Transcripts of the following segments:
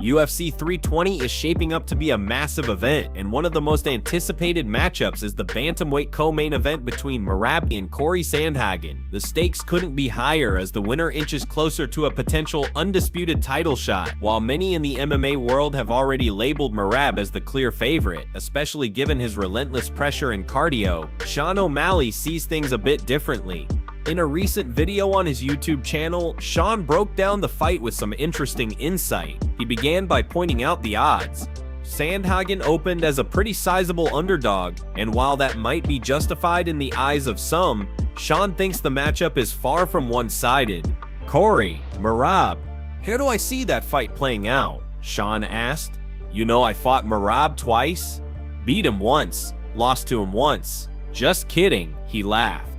UFC 320 is shaping up to be a massive event, and one of the most anticipated matchups is the bantamweight co-main event between Merab and Cory Sandhagen. The stakes couldn't be higher as the winner inches closer to a potential undisputed title shot. While many in the MMA world have already labeled Merab as the clear favorite, especially given his relentless pressure and cardio, Sean O'Malley sees things a bit differently. In a recent video on his YouTube channel, Sean broke down the fight with some interesting insight. He began by pointing out the odds. Sandhagen opened as a pretty sizable underdog, and while that might be justified in the eyes of some, Sean thinks the matchup is far from one-sided. Cory, Merab, how do I see that fight playing out? Sean asked. You know, I fought Merab twice, beat him once, lost to him once. Just kidding, he laughed.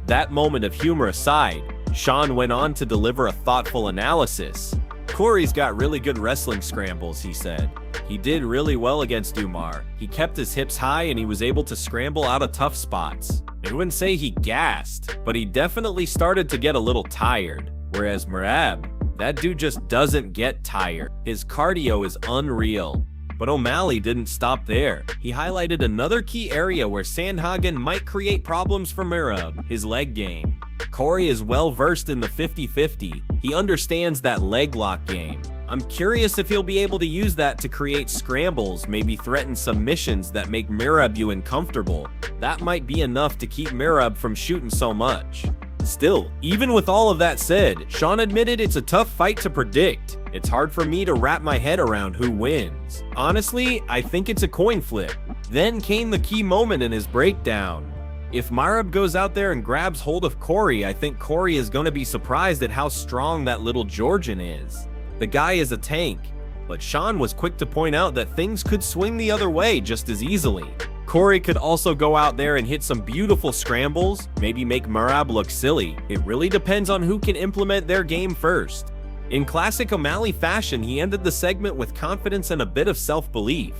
That moment of humor aside, Sean went on to deliver a thoughtful analysis. Cory's got really good wrestling scrambles, he said. He did really well against Umar. He kept his hips high and he was able to scramble out of tough spots. I wouldn't say he gassed, but he definitely started to get a little tired. Whereas Merab, that dude just doesn't get tired. His cardio is unreal. But O'Malley didn't stop there. He highlighted another key area where Sandhagen might create problems for Merab, his leg game. Cory is well versed in the 50-50. He understands that leg lock game. I'm curious if he'll be able to use that to create scrambles, maybe threaten submissions that make Merab uncomfortable. That might be enough to keep Merab from shooting so much. Still, even with all of that said, Sean admitted it's a tough fight to predict. It's hard for me to wrap my head around who wins. Honestly, I think it's a coin flip. Then came the key moment in his breakdown. If Merab goes out there and grabs hold of Cory, I think Cory is going to be surprised at how strong that little Georgian is. The guy is a tank, but Sean was quick to point out that things could swing the other way just as easily. Cory could also go out there and hit some beautiful scrambles, maybe make Merab look silly. It really depends on who can implement their game first. In classic O'Malley fashion, he ended the segment with confidence and a bit of self-belief.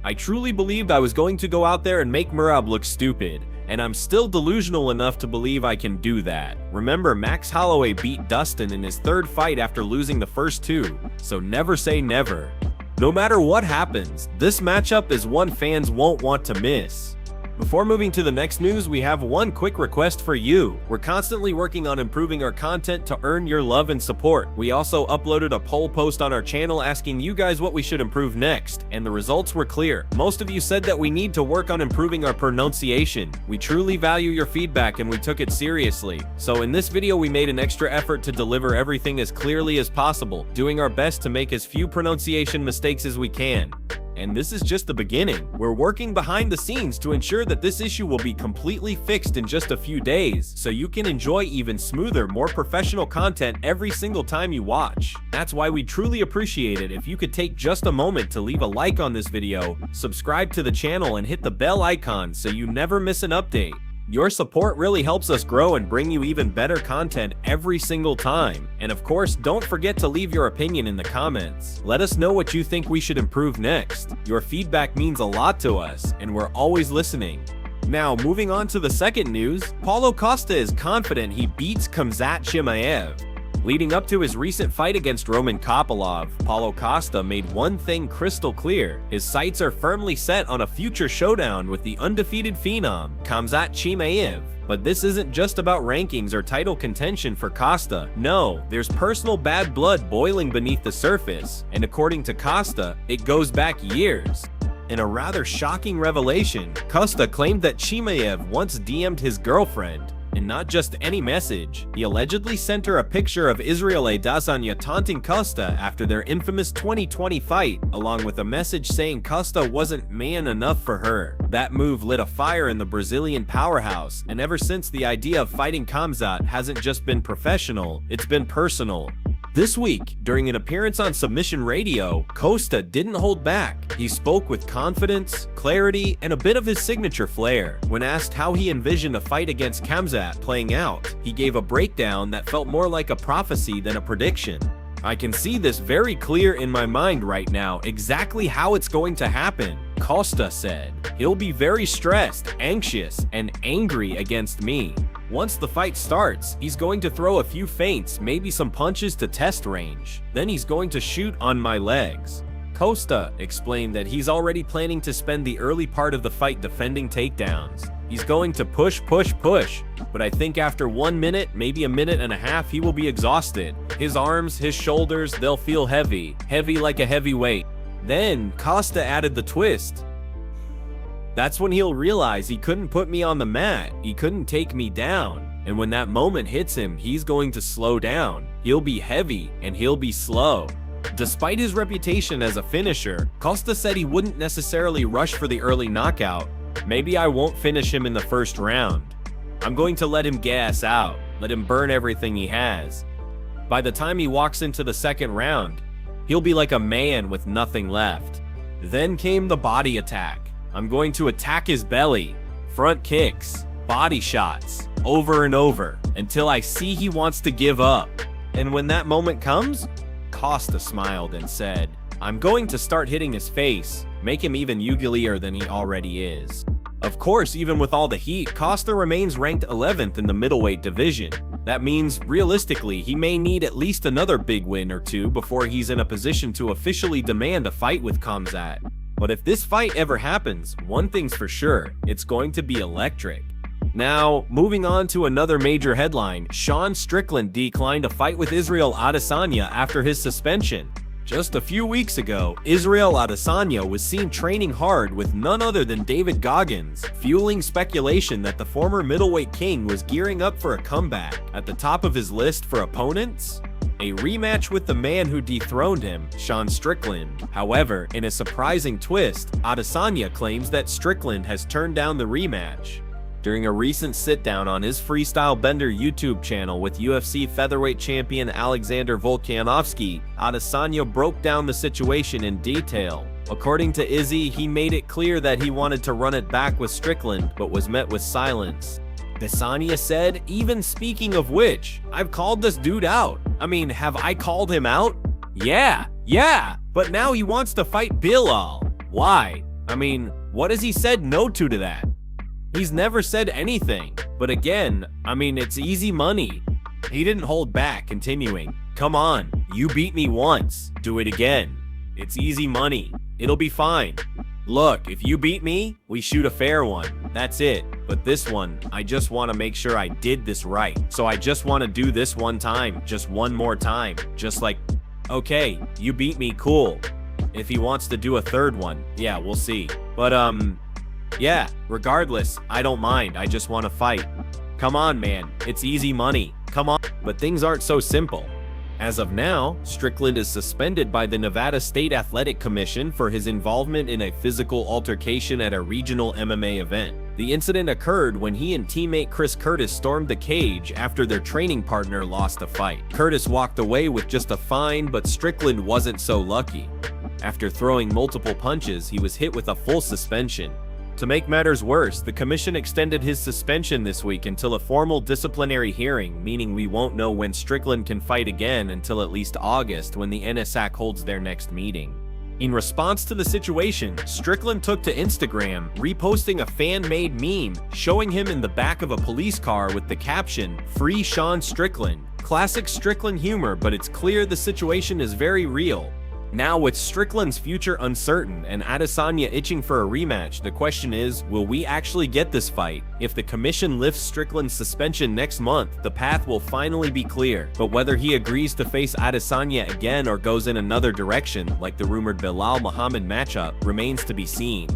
I truly believed I was going to go out there and make Merab look stupid, and I'm still delusional enough to believe I can do that. Remember, Max Holloway beat Dustin in his third fight after losing the first two, so never say never. No matter what happens, this matchup is one fans won't want to miss. Before moving to the next news, we have one quick request for you. We're constantly working on improving our content to earn your love and support. We also uploaded a poll post on our channel asking you guys what we should improve next, and the results were clear. Most of you said that we need to work on improving our pronunciation. We truly value your feedback and we took it seriously. So in this video, we made an extra effort to deliver everything as clearly as possible, doing our best to make as few pronunciation mistakes as we can. And this is just the beginning. We're working behind the scenes to ensure that this issue will be completely fixed in just a few days, so you can enjoy even smoother, more professional content every single time you watch. That's why we truly appreciate it if you could take just a moment to leave a like on this video, subscribe to the channel, and hit the bell icon so you never miss an update. Your support really helps us grow and bring you even better content every single time. And of course, don't forget to leave your opinion in the comments. Let us know what you think we should improve next. Your feedback means a lot to us, and we're always listening. Now, moving on to the second news, Paulo Costa is confident he beats Khamzat Chimaev. Leading up to his recent fight against Roman Kopylov, Paulo Costa made one thing crystal clear. His sights are firmly set on a future showdown with the undefeated phenom, Khamzat Chimaev. But this isn't just about rankings or title contention for Costa. No, there's personal bad blood boiling beneath the surface, and according to Costa, it goes back years. In a rather shocking revelation, Costa claimed that Chimaev once DM'd his girlfriend. And not just any message. He allegedly sent her a picture of Ciryl Adisagna taunting Costa after their infamous 2020 fight, along with a message saying Costa wasn't man enough for her. That move lit a fire in the Brazilian powerhouse, and ever since, the idea of fighting Khamzat hasn't just been professional, it's been personal. This week, during an appearance on Submission Radio, Costa didn't hold back. He spoke with confidence, clarity, and a bit of his signature flair. When asked how he envisioned a fight against Khamzat playing out, he gave a breakdown that felt more like a prophecy than a prediction. I can see this very clear in my mind right now, exactly how it's going to happen. Costa said, he'll be very stressed, anxious, and angry against me. Once the fight starts, he's going to throw a few feints, maybe some punches to test range. Then he's going to shoot on my legs. Costa explained that he's already planning to spend the early part of the fight defending takedowns. He's going to push, but I think after 1 minute, maybe a minute and a half, he will be exhausted. His arms, his shoulders, they'll feel heavy like a heavyweight. Then Costa added the twist. That's when he'll realize he couldn't put me on the mat, he couldn't take me down. And when that moment hits him, he's going to slow down. He'll be heavy and he'll be slow. Despite his reputation as a finisher, Costa said he wouldn't necessarily rush for the early knockout. Maybe I won't finish him in the first round. I'm going to let him gas out, let him burn everything he has. By the time he walks into the second round, he'll be like a man with nothing left. Then came the body attack. I'm going to attack his belly, front kicks, body shots, over and over, until I see he wants to give up. And when that moment comes, Costa smiled and said, I'm going to start hitting his face, make him even uglier than he already is. Of course, even with all the heat, Costa remains ranked 11th in the middleweight division. That means, realistically, he may need at least another big win or two before he's in a position to officially demand a fight with Khamzat. But if this fight ever happens, one thing's for sure, it's going to be electric. Now, moving on to another major headline, Strickland declined a fight with Ciryl Adisagna after his suspension. Just a few weeks ago, Ciryl Adisagna was seen training hard with none other than David Goggins, fueling speculation that the former middleweight king was gearing up for a comeback. At the top of his list for opponents, a rematch with the man who dethroned him, Strickland. However, in a surprising twist, Adisagna claims that Strickland has turned down the rematch. During a recent sit-down on his Freestyle Bender YouTube channel with UFC featherweight champion Alexander Volkanovski, Adesanya broke down the situation in detail. According to Izzy, he made it clear that he wanted to run it back with Strickland, but was met with silence. Adesanya said, even speaking of which, I've called this dude out. I mean, have I called him out? Yeah, but now he wants to fight Bilal. Why? I mean, what has he said no to that? He's never said anything. But again, I mean, it's easy money. He didn't hold back, continuing, come on, you beat me once, do it again. It's easy money, it'll be fine. Look, if you beat me, we shoot a fair one, that's it. But this one, I just want to make sure I did this right. So I just want to do this one time, just one more time. Just like, okay, you beat me, cool. If he wants to do a third one, yeah, we'll see. But yeah, regardless, I don't mind, I just want to fight. Come on, man, it's easy money, come on. But things aren't so simple. As of now, Strickland is suspended by the Nevada State Athletic Commission for his involvement in a physical altercation at a regional MMA event. The incident occurred when he and teammate Chris Curtis stormed the cage after their training partner lost a fight. Curtis walked away with just a fine, but Strickland wasn't so lucky. After throwing multiple punches, he was hit with a full suspension. To make matters worse, the commission extended his suspension this week until a formal disciplinary hearing, meaning we won't know when Strickland can fight again until at least August, when the NSAC holds their next meeting. In response to the situation, Strickland took to Instagram, reposting a fan-made meme showing him in the back of a police car with the caption, "Free Strickland." Classic Strickland humor, but it's clear the situation is very real. Now, with Strickland's future uncertain and Adesanya itching for a rematch, the question is, will we actually get this fight? If the commission lifts Strickland's suspension next month, the path will finally be clear. But whether he agrees to face Adesanya again or goes in another direction, like the rumored Bilal Muhammad matchup, remains to be seen.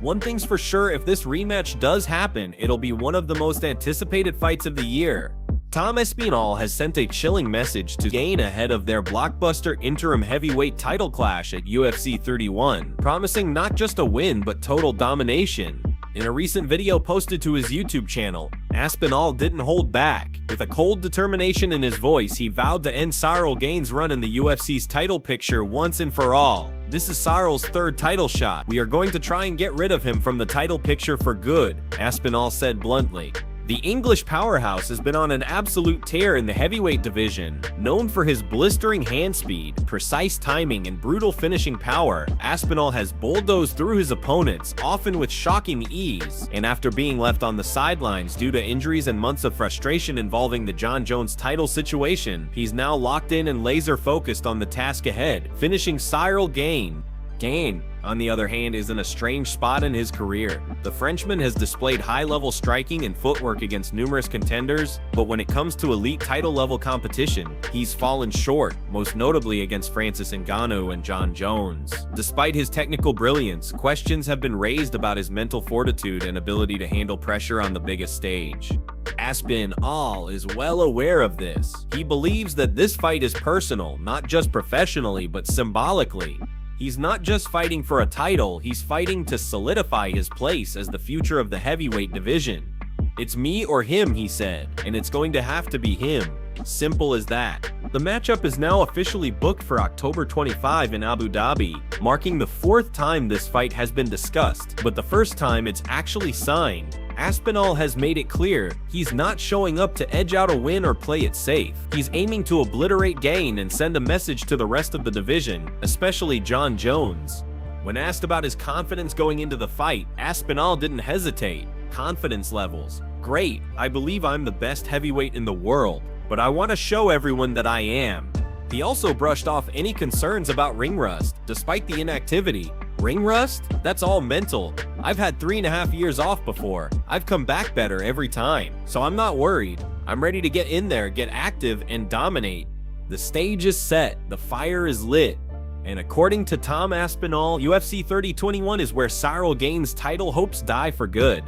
One thing's for sure, if this rematch does happen, it'll be one of the most anticipated fights of the year. Tom Aspinall has sent a chilling message to Gane ahead of their blockbuster interim heavyweight title clash at UFC 31, promising not just a win but total domination. In a recent video posted to his YouTube channel, Aspinall didn't hold back. With a cold determination in his voice, he vowed to end Ciryl Gane's run in the UFC's title picture once and for all. This is Cyryl's third title shot. We are going to try and get rid of him from the title picture for good, Aspinall said bluntly. The English powerhouse has been on an absolute tear in the heavyweight division. Known for his blistering hand speed, precise timing, and brutal finishing power, Aspinall has bulldozed through his opponents, often with shocking ease. And after being left on the sidelines due to injuries and months of frustration involving the Jon Jones title situation, he's now locked in and laser-focused on the task ahead, finishing Ciryl Gane. Gane, on the other hand, is in a strange spot in his career. The Frenchman has displayed high-level striking and footwork against numerous contenders, but when it comes to elite title-level competition, he's fallen short, most notably against Francis Ngannou and Jon Jones. Despite his technical brilliance, questions have been raised about his mental fortitude and ability to handle pressure on the biggest stage. Aspinall is well aware of this. He believes that this fight is personal, not just professionally, but symbolically. He's not just fighting for a title, he's fighting to solidify his place as the future of the heavyweight division. It's me or him, he said, and it's going to have to be him. Simple as that. The matchup is now officially booked for October 25 in Abu Dhabi, marking the 4th time this fight has been discussed, but the first time it's actually signed. Aspinall has made it clear he's not showing up to edge out a win or play it safe. He's aiming to obliterate Gane and send a message to the rest of the division, especially Jon Jones. When asked about his confidence going into the fight, Aspinall didn't hesitate. Confidence levels. Great, I believe I'm the best heavyweight in the world, but I want to show everyone that I am. He also brushed off any concerns about ring rust, despite the inactivity. Ring rust? That's all mental. I've had 3.5 years off before. I've come back better every time, so I'm not worried. I'm ready to get in there, get active, and dominate. The stage is set, the fire is lit. And according to Tom Aspinall, UFC 3021 is where Ciryl Gane's title hopes die for good.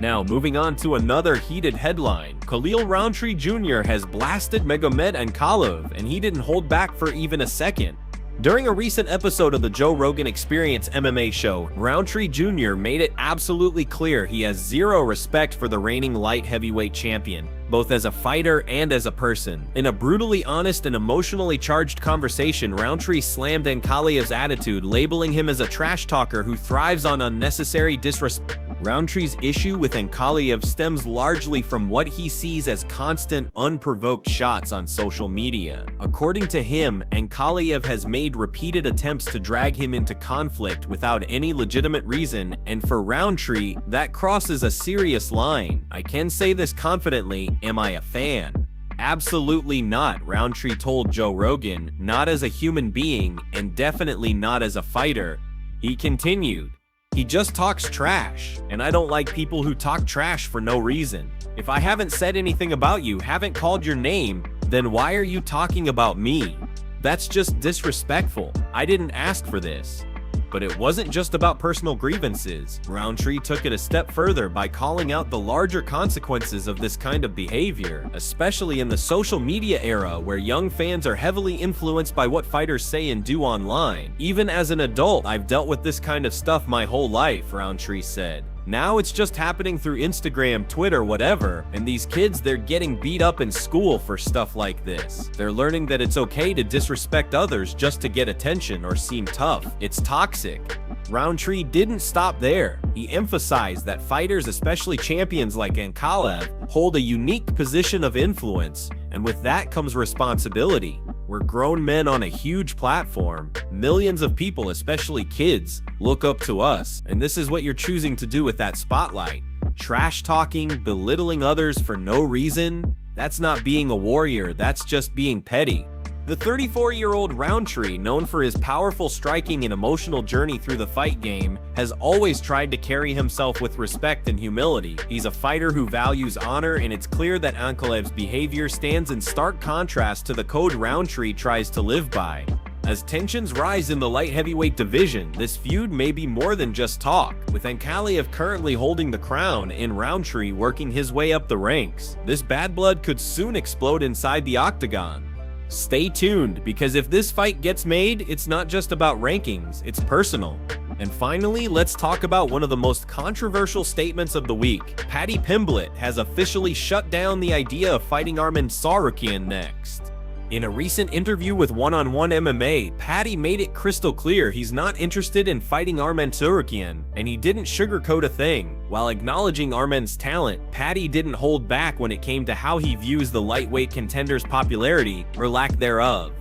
Now, moving on to another heated headline. Khalil Roundtree Jr. has blasted Magomed Ankalaev, and he didn't hold back for even a second. During a recent episode of the Joe Rogan Experience MMA show, Roundtree Jr. made it absolutely clear he has zero respect for the reigning light heavyweight champion, both as a fighter and as a person. In a brutally honest and emotionally charged conversation, Roundtree slammed Ankalaev's attitude, labeling him as a trash talker who thrives on unnecessary disrespect. Roundtree's issue with Ankalaev stems largely from what he sees as constant, unprovoked shots on social media. According to him, Ankalaev has made repeated attempts to drag him into conflict without any legitimate reason, and for Roundtree, that crosses a serious line. I can say this confidently, am I a fan? Absolutely not, Roundtree told Joe Rogan, not as a human being, and definitely not as a fighter. He continued, "He just talks trash, and I don't like people who talk trash for no reason. If I haven't said anything about you, haven't called your name, then why are you talking about me? That's just disrespectful. I didn't ask for this." But it wasn't just about personal grievances. Roundtree took it a step further by calling out the larger consequences of this kind of behavior, especially in the social media era where young fans are heavily influenced by what fighters say and do online. "Even as an adult, I've dealt with this kind of stuff my whole life," Roundtree said. "Now it's just happening through Instagram, Twitter, whatever, and these kids, they're getting beat up in school for stuff like this. They're learning that it's okay to disrespect others just to get attention or seem tough. It's toxic." Roundtree didn't stop there. He emphasized that fighters, especially champions like Ankalaev, hold a unique position of influence, and with that comes responsibility. We're grown men on a huge platform. Millions of people, especially kids, look up to us, and this is what you're choosing to do with that spotlight. Trash talking, belittling others for no reason, that's not being a warrior, that's just being petty. The 34-year-old Roundtree, known for his powerful striking and emotional journey through the fight game, has always tried to carry himself with respect and humility. He's a fighter who values honor, and it's clear that Ankalaev's behavior stands in stark contrast to the code Roundtree tries to live by. As tensions rise in the light heavyweight division, this feud may be more than just talk, with Ankalaev currently holding the crown and Roundtree working his way up the ranks. This bad blood could soon explode inside the octagon. Stay tuned, because if this fight gets made, it's not just about rankings, it's personal. And finally, let's talk about one of the most controversial statements of the week. Paddy Pimblett has officially shut down the idea of fighting Tsarukyan next. In a recent interview with One-on-One MMA, Paddy made it crystal clear he's not interested in fighting Armen Tsarukyan, and he didn't sugarcoat a thing. While acknowledging Armen's talent, Paddy didn't hold back when it came to how he views the lightweight contender's popularity, or lack thereof.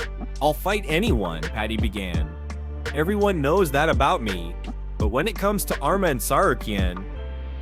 "I'll fight anyone," Paddy began. "Everyone knows that about me. But when it comes to Armen Tsarukyan,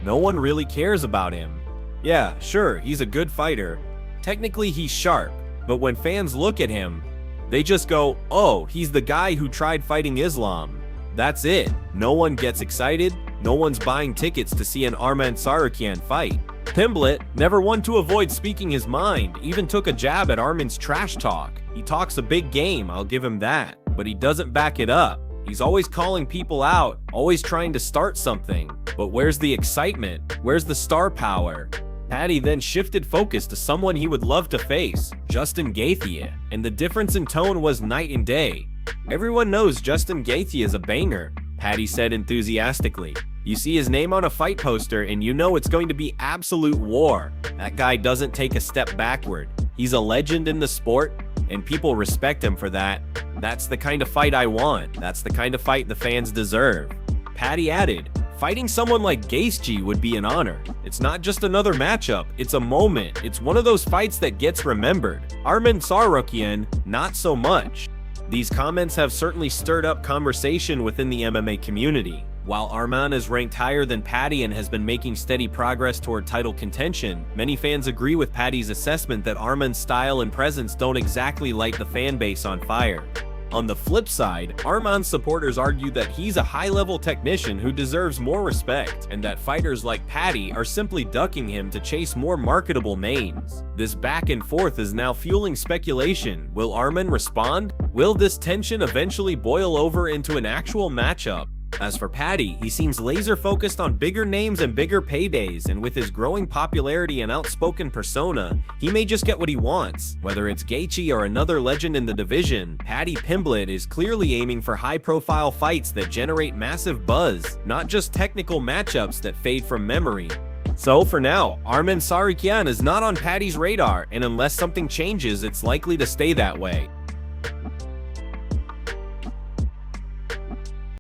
no one really cares about him. Yeah, sure, he's a good fighter. Technically he's sharp. But when fans look at him, they just go, oh, he's the guy who tried fighting Islam. That's it. No one gets excited. No one's buying tickets to see an Armen Tsarukyan fight." Pimblett, never one to avoid speaking his mind, even took a jab at Armen's trash talk. He talks a big game, I'll give him that, but he doesn't back it up. He's always calling people out, always trying to start something. But where's the excitement? Where's the star power? Paddy then shifted focus to someone he would love to face, Justin Gaethje, and the difference in tone was night and day. "Everyone knows Justin Gaethje is a banger," Paddy said enthusiastically. "You see his name on a fight poster and you know it's going to be absolute war. That guy doesn't take a step backward. He's a legend in the sport, and people respect him for that. That's the kind of fight I want. That's the kind of fight the fans deserve." Paddy added, "Fighting someone like Gaethje would be an honor. It's not just another matchup, it's a moment. It's one of those fights that gets remembered. Armen Tsarukyan, not so much." These comments have certainly stirred up conversation within the MMA community. While Armen is ranked higher than Paddy and has been making steady progress toward title contention, many fans agree with Paddy's assessment that Armen's style and presence don't exactly light the fan base on fire. On the flip side, Armen's supporters argue that he's a high-level technician who deserves more respect, and that fighters like Paddy are simply ducking him to chase more marketable names. This back and forth is now fueling speculation. Will Armen respond? Will this tension eventually boil over into an actual matchup? As for Paddy, he seems laser-focused on bigger names and bigger paydays, and with his growing popularity and outspoken persona, he may just get what he wants. Whether it's Gaethje or another legend in the division, Paddy Pimblett is clearly aiming for high-profile fights that generate massive buzz, not just technical matchups that fade from memory. So for now, Armen Tsarukyan is not on Paddy's radar, and unless something changes, it's likely to stay that way.